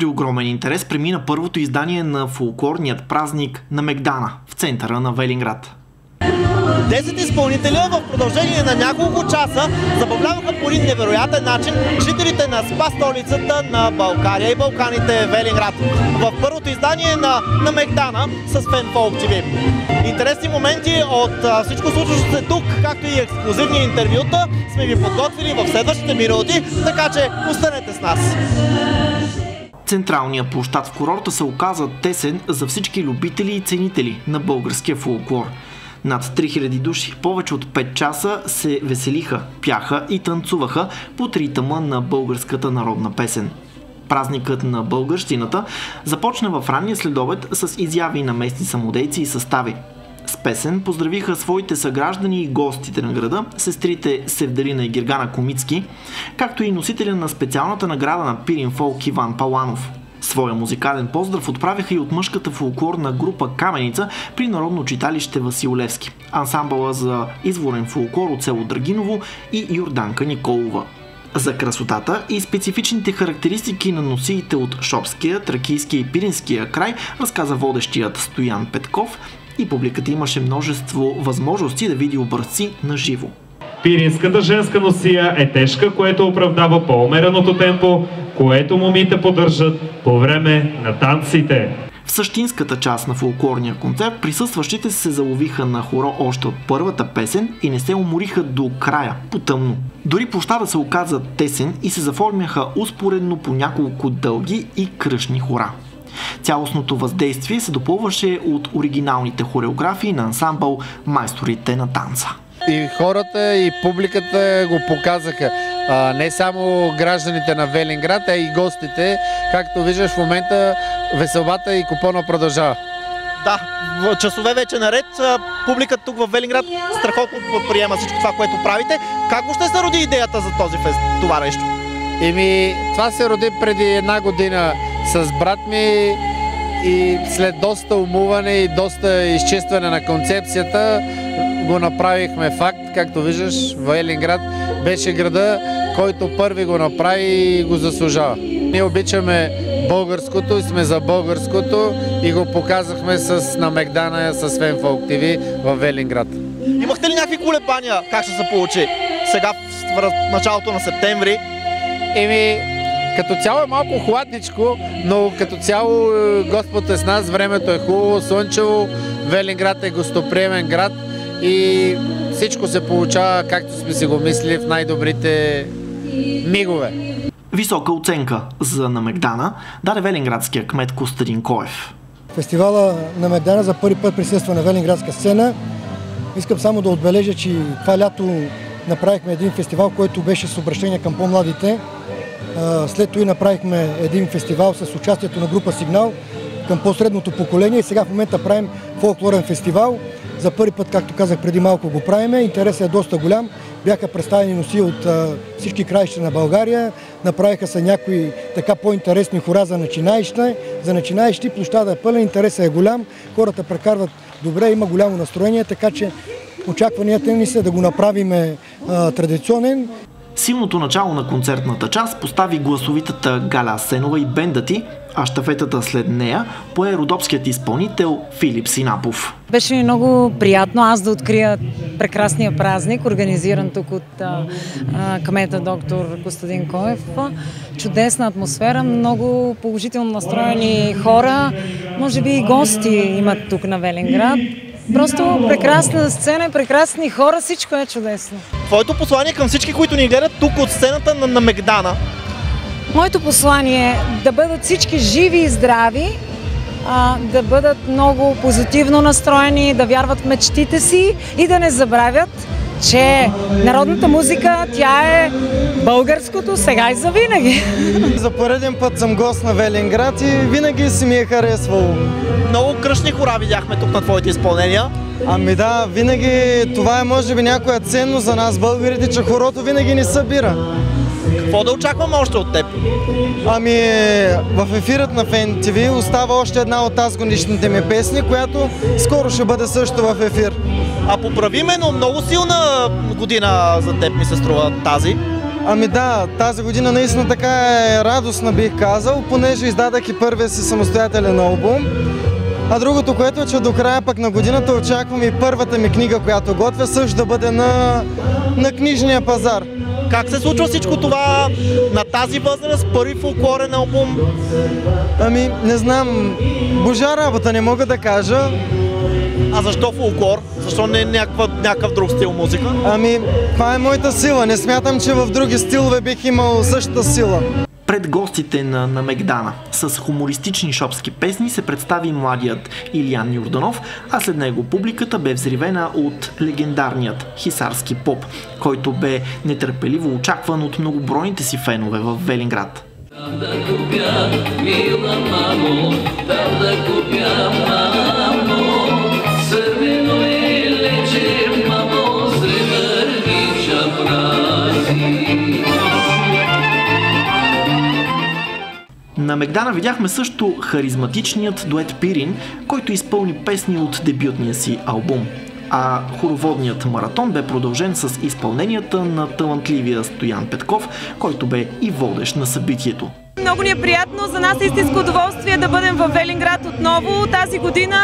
При огромен интерес премина първото издание на фолклорният празник на Мегдана в центъра на Велинград. 10 изпълнителя в продължение на няколко часа забавляваха по един невероятен начин жителите на СПА столицата на България и Балканите Велинград в първото издание на Мегдана с Фенфолк ТВ. Интересни моменти от всичко случващо се тук, както и ексклюзивни интервюта сме ви подготвили в следващите минути, така че останете с нас. Централният площад в курорта се оказа тесен за всички любители и ценители на българския фолклор. Над 3000 души повече от 5 часа се веселиха, пяха и танцуваха под ритъма на българската народна песен. Празникът на българщината започна в ранния следобед с изяви на местни самодейци и състави. С песен поздравиха своите съграждани и гостите на града, сестрите Севдалина и Гергана Комицки, както и носителя на специалната награда на Пирин Фолк Иван Паланов. Своя музикален поздрав отправиха и от мъжката фолклорна група Каменица при Народно читалище Васил Левски, ансамбъла за изворен фолклор от село Драгиново и Йорданка Николова. За красотата и специфичните характеристики на носиите от Шопския, Тракийския и Пиринския край разказа водещият Стоян Петков и публиката имаше множество възможности да види образци на живо. Пиринската женска носия е тежка, което оправдава по-умереното темпо, което момите поддържат по време на танците. В същинската част на фолклорния концерт присъстващите се заловиха на хоро още от първата песен и не се умориха до края, потъмно. Дори площада се оказа тесен и се заформяха успоредно по няколко дълги и кръшни хора. Цялостното въздействие се допълваше от оригиналните хореографии на ансамбъл Майсторите на танца. И хората, и публиката го показаха. Не само гражданите на Велинград, а и гостите. Както виждаш в момента, веселбата и купона продължава. Да, в часове вече наред. Публиката тук в Велинград страхотно приема всичко това, което правите. Как въобще се роди идеята за този фест, това нещо? Това се роди преди 1 година с брат ми и след доста умуване и доста изчистване на концепцията го направихме факт. Както виждаш, Велинград беше града, който първи го направи и го заслужава. Ние обичаме българското и сме за българското и го показахме на Мегдана с Фенфолк ТВ в Велинград. Имахте ли някакви колебания как ще се получи сега в началото на септември? Като цяло е малко хладничко, но като цяло Господ е с нас, времето е хубаво, слънчево, Велинград е гостоприемен град и всичко се получава както сме си го мислили в най-добрите мигове. Висока оценка за на Мегдана даде велинградския кмет Костадин Коев. Фестивала на Мегдана за първи път присъства на велинградска сцена. Искам само да отбележа, че това лято направихме един фестивал, който беше с обращение към по-младите. След това направихме един фестивал с участието на група Сигнал към по-средното поколение и сега в момента правим фолклорен фестивал. За първи път, както казах преди малко, го правиме. Интересът е доста голям. Бяха представени носи от всички краища на България. Направиха се някои така по-интересни хора за начинаещи. Площада е пълен, интересът е голям. Хората прекарват добре, има голямо настроение, така че очакванията ни са да го направим традиционен. Силното начало на концертната част постави гласовитата Галя Асенова и бендът ѝ, а щафетата след нея пое родопският изпълнител Филип Синапов. Беше ми много приятно аз да открия прекрасния празник, организиран тук от кмета доктор Костадин Коев. Чудесна атмосфера, много положително настроени хора, може би и гости имат тук на Велинград. Просто прекрасна сцена, прекрасни хора, всичко е чудесно. Твоето послание към всички, които ни гледат тук от сцената на Мегдана? Моето послание е да бъдат всички живи и здрави, да бъдат много позитивно настроени, да вярват в мечтите си и да не забравят, че народната музика, тя е българското сега и завинаги. За пореден път съм гост на Велинград и винаги си ми е харесвало. Много кръшни хора видяхме тук на твоите изпълнения. Да, винаги това е може би някоя ценност за нас българите, че хорото винаги ни събира. Какво да очакваме още от теб? В ефирът на Фен ТВ остава още една от тази годишните ми песни, която скоро ще бъде също в ефир. Поправиме, но много силна година за теб ми се струва тази. Ами да, тази година наистина така е радостна, бих казал, понеже издадах и първия си самостоятелен албум. А другото, което е, че до края пък на годината очаквам и първата ми книга, която готвя, също да бъде на книжния пазар. Как се случва всичко това на тази възраст, първи фолклорен албум? Ами, не знам, божа работа, не мога да кажа. А защо фолклор? Защо не някакъв друг стил музика? Ами, това е моята сила. Не смятам, че в други стилове бих имал същата сила. Пред гостите на Мегдана с хумористични шопски песни се представи младият Илиян Йорданов, а след него публиката бе взривена от легендарният хисарски поп, който бе нетърпеливо очакван от многобройните си фенове в Велинград. На Мегдана видяхме също харизматичният дует Пирин, който изпълни песни от дебютния си албум. А хороводният маратон бе продължен с изпълненията на талантливия Стоян Петков, който бе и водещ на събитието. Много ни е приятно, за нас е истинско удоволствие да бъдем в Велинград отново тази година.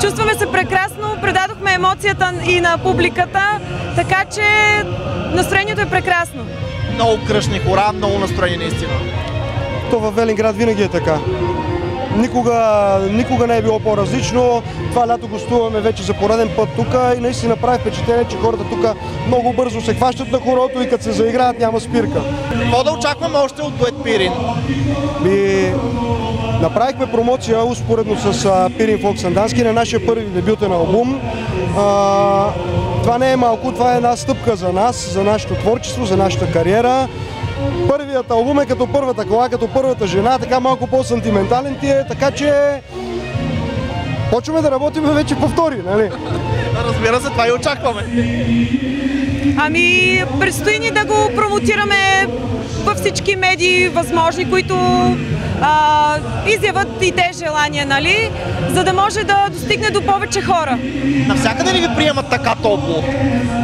Чувстваме се прекрасно, предадохме емоцията и на публиката, така че настроението е прекрасно. Много кръшни хора, много настроение наистина. То във Велинград винаги е така. Никога не е било по-различно. Това лято гостуваме вече за пореден път тук и наистина прави впечатление, че хората тук много бързо се хващат на хорото и като се заиграят няма спирка. Какво да очакваме още от дует Пирин? Направихме промоция успоредно с Пирин Фолк Сандански на нашия първи дебютен албум. Това не е малко, това е една стъпка за нас, за нашето творчество, за нашата кариера. Първият албум е като първата кола, като първата жена, така малко по-сантиментален ти е, така че почваме да работим вече по втори, нали? Разбира се, това и очакваме. Ами, предстои ни да го промотираме във всички медии възможни, които изяват и те желания, нали? За да може да достигне до повече хора. Навсякъде ли ви приемат така топло?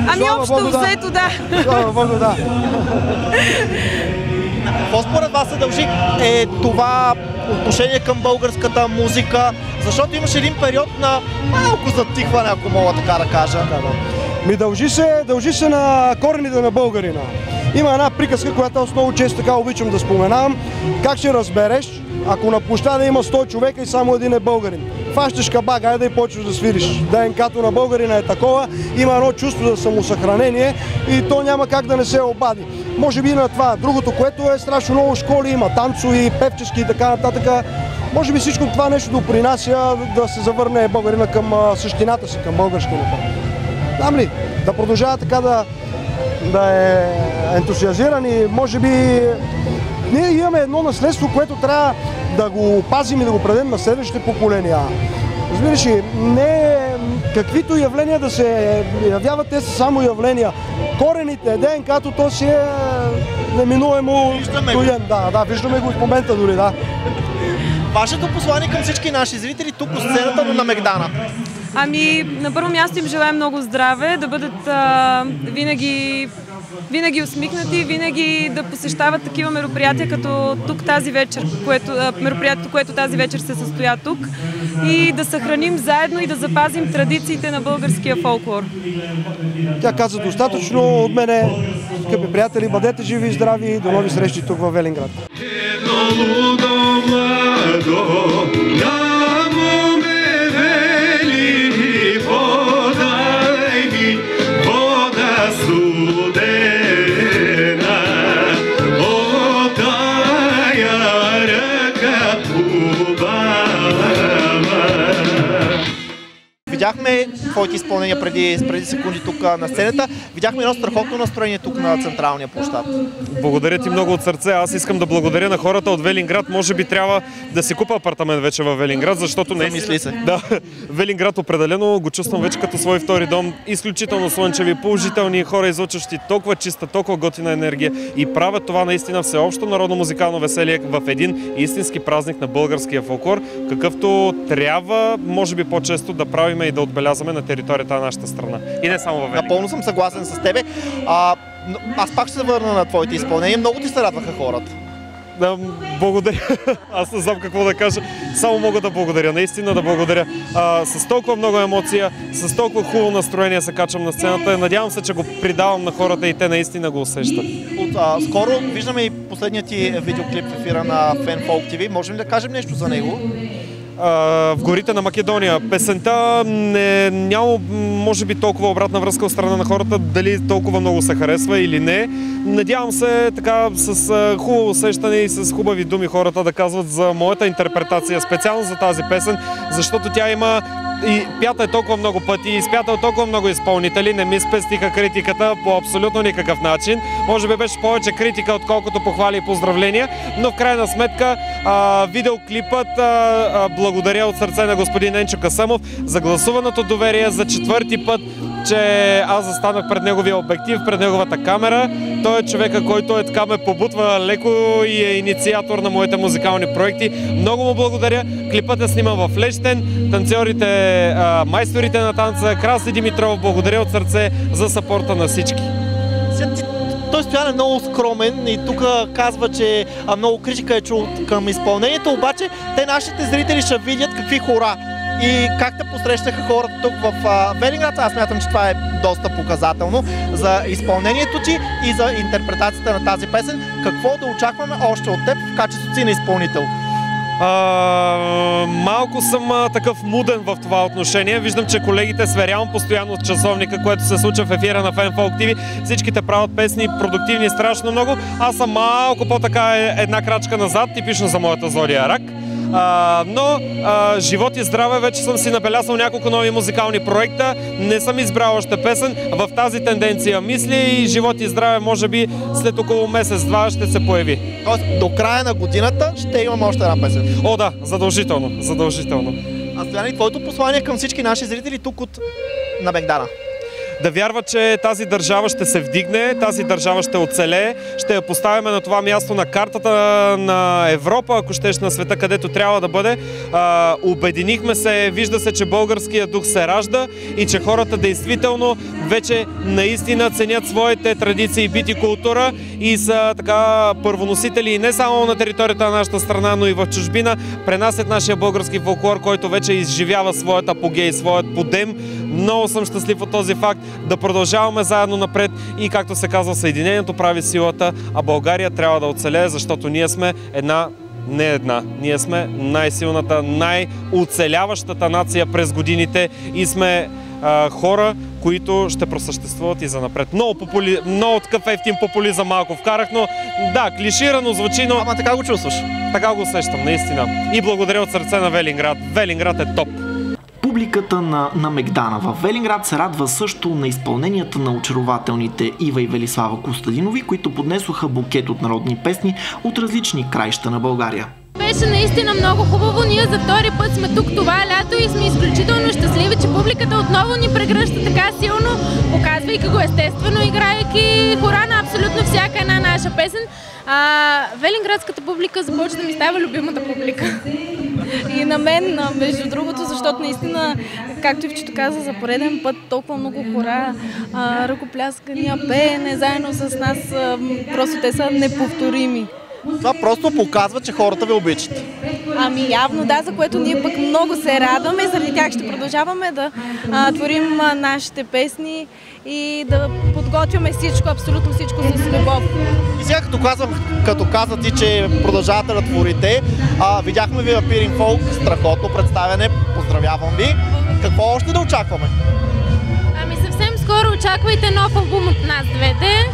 Ами общо взето, да. Слава Богу, да. Какво според вас се дължи това отношение към българската музика? Защото имаше един период на малко затихване, ако мога така да кажа. Дължи се на корените на българина. Има една приказка, която аз много често така обичам да споменавам. Как ще разбереш, ако на площада има 100 човека и само един е българин? Фащаш кабак, айде и почваш да свириш. ДНК-то на българина е такова, има едно чувство за самосъхранение и то няма как да не се обади. Може би на това. Другото, което е страшно много школи, има танцови, певчески и така нататък. Може би всичко това нещо допринася да се завърне българина към същината си, към българщината. Знам ли, да продължава така да е ентусиазиран и може би ние имаме едно наследство, което трябва да го пазим и да го предадем на следващите поколения. Разбираш ли, не каквито явления да се явяват, те са само явления. Корените, ДНК-то, то си е неминуемо стоен. Да, виждаме го в момента дори, да. Вашето послание към всички наши зрители тук по сцената на Мегдана? Ами, на първо място им желаем много здраве, да бъдат винаги усмихнати, винаги да посещават такива мероприятия, като тук тази вечер, мероприятието, което тази вечер се състоя тук, и да съхраним заедно и да запазим традициите на българския фолклор. Тя каза достатъчно от мене, скъпи приятели, бъдете живи и здрави и до нови срещи тук във Велинград. Видяхме твоите изпълнения преди секунди тук на сцената. Видяхме едно страхотно настроение тук на централния площад. Благодаря ти много от сърце. Аз искам да благодаря на хората от Велинград. Може би трябва да си купа апартамент вече във Велинград, защото не мисли се. Да, Велинград определено го чувствам вече като свой втори дом. Изключително слънчеви, положителни хора, излъчващи толкова чиста, толкова готина енергия и правят това наистина всеобщо народно музикално веселие в един истински празник на българския фолклор, какъвто трябва, може би по-често да правим и да отбелязваме на територията на нашата страна. И не само във Велинград. Напълно съм съгласен с тебе. Аз пак ще се върна на твоите изпълнения. Много ти се радваха хората. Да, благодаря. Аз не знам какво да кажа. Само мога да благодаря. Наистина да благодаря. С толкова много емоция, с толкова хубаво настроение се качвам на сцената. Надявам се, че го придавам на хората и те наистина го усещат. Скоро виждаме и последният ти видеоклип в ефира на Fan Folk TV. Можем ли да кажем нещо за него? В горите на Македония. Песента няма, може би, толкова обратна връзка от страна на хората, дали толкова много се харесва или не. Надявам се така с хубаво усещане и с хубави думи хората да казват за моята интерпретация, специално за тази песен, защото тя има и пята е толкова много пъти, изпята от толкова много изпълнители, не ми спестиха критиката по абсолютно никакъв начин. Може би беше повече критика, отколкото похвали и поздравления, но в крайна сметка видеоклипът благодаря от сърце на господин Енчо Касъмов за гласуваното доверие за 4-ти път, че аз застанах пред неговия обектив, пред неговата камера. Той е човека, който е така ме побутва леко и е инициатор на моите музикални проекти. Много му благодаря. Клипът е сниман в Лещен. Танцорите, майсторите на танца, Краси Димитров, благодаря от сърце за съпорта на всички. Той Стоян е много скромен и тук казва, че много критика е чул към изпълнението, обаче те нашите зрители ще видят какви хора и как те посрещаха хората тук в Велинград. Аз смятам, че това е доста показателно за изпълнението ти и за интерпретацията на тази песен. Какво да очакваме още от теб в качеството си на изпълнител? Малко съм такъв муден в това отношение. Виждам, че колегите сверявам постоянно от часовника, което се случва в ефира на Fan Folk TV. Всичките правят песни, продуктивни страшно много. Аз съм малко по-така една крачка назад, типично за моята зодия Рак. Но живот и здраве, вече съм си набелязал няколко нови музикални проекта. Не съм избрал още песен. В тази тенденция мисля и живот и здраве може би след около месец-два ще се появи. Тоест до края на годината ще имаме още една песен? О, да, задължително, задължително. А Стояне, твоето послание към всички наши зрители тук на Мегдана? Да вярват, че тази държава ще се вдигне, тази държава ще оцелее, ще я поставяме на това място на картата на Европа, ако щеш, на света, където трябва да бъде. Обединихме се, вижда се, че българският дух се ражда и че хората действително вече наистина ценят своите традиции, бит и култура и са така първоносители не само на територията на нашата страна, но и в чужбина, пренасят нашия български фолклор, който вече изживява своят апогей, своят подем. Много съм щастлив от този факт, да продължаваме заедно напред и, както се казва, съединението прави силата, а България трябва да оцелее, защото ние сме ние сме най-силната, най-оцеляващата нация през годините и сме хора, които ще просъществуват и занапред. Много такъв ефтин популизъм малко вкарах, но да, клиширано звучи, но... Ама така го чувстваш? Така го усещам, наистина. И благодаря от сърце на Велинград. Велинград е топ! Публиката на Мегдана в Велинград се радва също на изпълненията на очарователните Ива и Велислава Костадинови, които поднесоха букет от народни песни от различни краища на България. Беше наистина много хубаво. Ние за втори път сме тук това лято и сме изключително щастливи, че публиката отново ни прегръща така силно, показвайки го естествено, играйки хора на абсолютно всяка една наша песен. Велинградската публика започва да ми става любимата публика. И на мен, между другото, защото наистина, както Ивчето каза, за пореден път толкова много хора, ръкопляскания, пеене заедно с нас, просто те са неповторими. Това просто показва, че хората ви обичат. Ами явно да, за което ние пък много се радваме. Заради тях ще продължаваме да творим нашите песни и да подготвяме всичко, абсолютно всичко с любов. И сега като каза ти, че продължавате да творите, видяхме ви в Пирин Фолк, страхотно представяне, поздравявам ви. Какво още да очакваме? Ами съвсем скоро очаквайте нов албум от нас двете.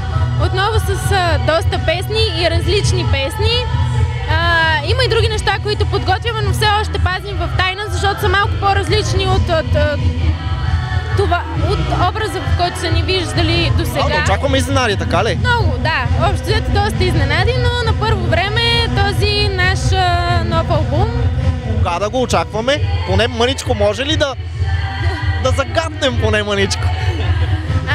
Отново с доста песни и различни песни. Има и други неща, които подготвяме, но все още пазим в тайна, защото са малко по-различни от образа, в който са ни виждали до сега. Да очакваме изненади, така ли? Много, да. Общо взето доста изненади, но на първо време този наш нов албум. Кога да го очакваме? Поне мъничко може ли да загаднем поне мъничко?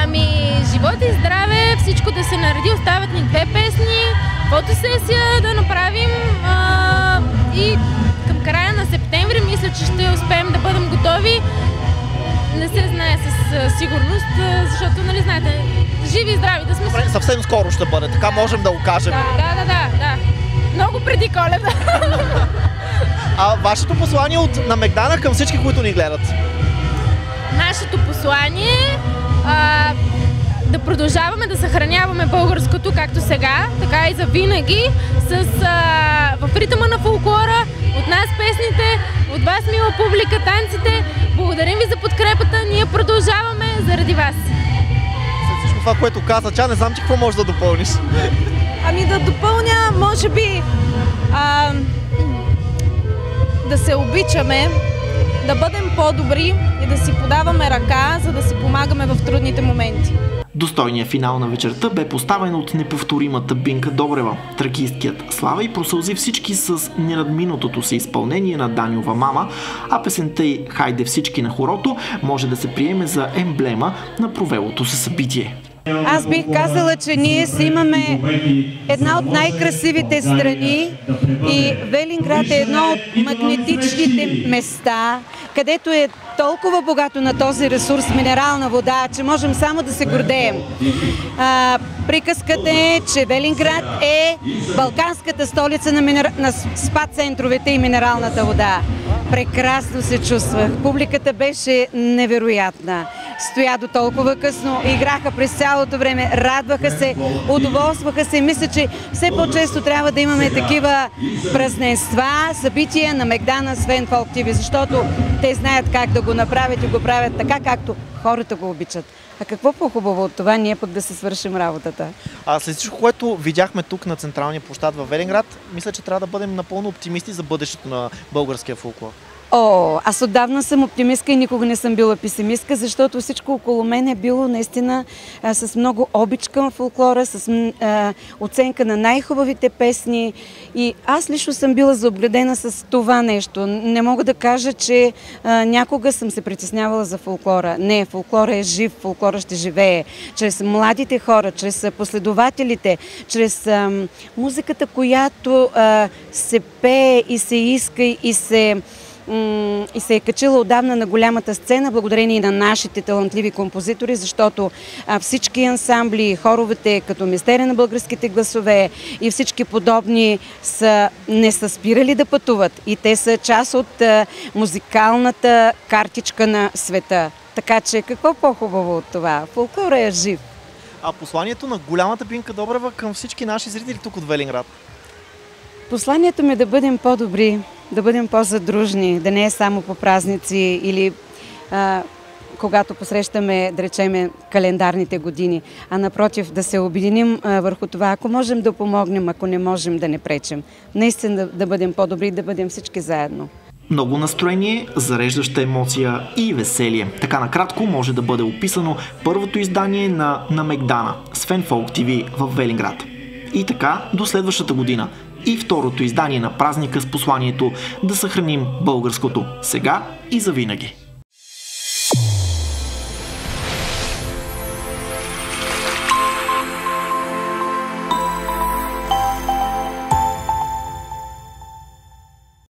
Ами, живот и здраве, всичко да се нареди, остават ни 2 песни, фотосесия да направим и към края на септември мисля, че ще успеем да бъдем готови не се знае със сигурност, защото, нали знаете, живи и здрави да сме. Добре, съвсем скоро ще бъде, така можем да го кажем. Да. Много преди Коледа. А вашето послание на Мегдана към всички, които ни гледат? Нашето послание да продължаваме да съхраняваме българското, както сега, така и за винаги, в ритъма на фолклора, от нас песните, от вас, мила публика, танците. Благодарим ви за подкрепата, ние продължаваме заради вас. След всичко това, което каза Ча, не знам, че какво можеш да допълниш. Ами да допълня, може би, да се обичаме, да бъдем по-добри и да си подаваме ръка, за да си помагаме в трудните моменти. Достойният финал на вечерта бе поставен от неповторимата Бинка Добрева. Тракисткият слава и просълзи всички с нерадминутото си изпълнение на Даниова мама, а песента й "Хайде всички на хорото" може да се приеме за емблема на провелото се събитие. Аз бих казала, че ние си имаме една от най-красивите страни и Велинград е едно от магнетичните места, където е толкова богато на този ресурс минерална вода, че можем само да се гордеем. Приказката е, че Велинград е балканската столица на спа-центровете и минералната вода. Прекрасно се чувствах. Публиката беше невероятна. Стоя до толкова късно, играха през цялото време, радваха се, удоволстваха се. Мисля, че все по-често трябва да имаме такива празненства, събития на Мегдана Свен Фолк ТВ, защото те знаят как да го направят и го правят така, както хората го обичат. А какво по-хубаво от това, ние пък да се свършим работата? След всичко, което видяхме тук на централния площад във Велинград, мисля, че трябва да бъдем напълно оптимисти за бъдещето на българския фолклор. Аз отдавна съм оптимистка и никога не съм била песимистка, защото всичко около мен е било наистина с много обич към фолклора, с оценка на най-хубавите песни и аз лично съм била заобградена с това нещо. Не мога да кажа, че някога съм се притеснявала за фолклора. Не, фолклора е жив, фолклора ще живее. Чрез младите хора, чрез последователите, чрез музиката, която се пее и се иска и се е качила отдавна на голямата сцена, благодарение на нашите талантливи композитори, защото всички ансамбли, хоровете, като Мистерия на българските гласове и всички подобни не са спирали да пътуват и те са част от музикалната картичка на света. Така че какво по-хубаво от това? Фолклора е жив. А посланието на голямата Бинка Добрева към всички наши зрители тук от Велинград? Посланието ми е да бъдем по-добри, да бъдем по-задружни, да не е само по празници или когато посрещаме, да речеме, календарните години, а напротив да се обединим върху това, ако можем да помогнем, ако не можем да не пречим. Наистина да бъдем по-добри, да бъдем всички заедно. Много настроение, зареждаща емоция и веселие. Така накратко може да бъде описано първото издание на Мегдана Свен Фолк ТВ в Велинград. И така до следващата година. И второто издание на празника с посланието да съхраним българското сега и завинаги.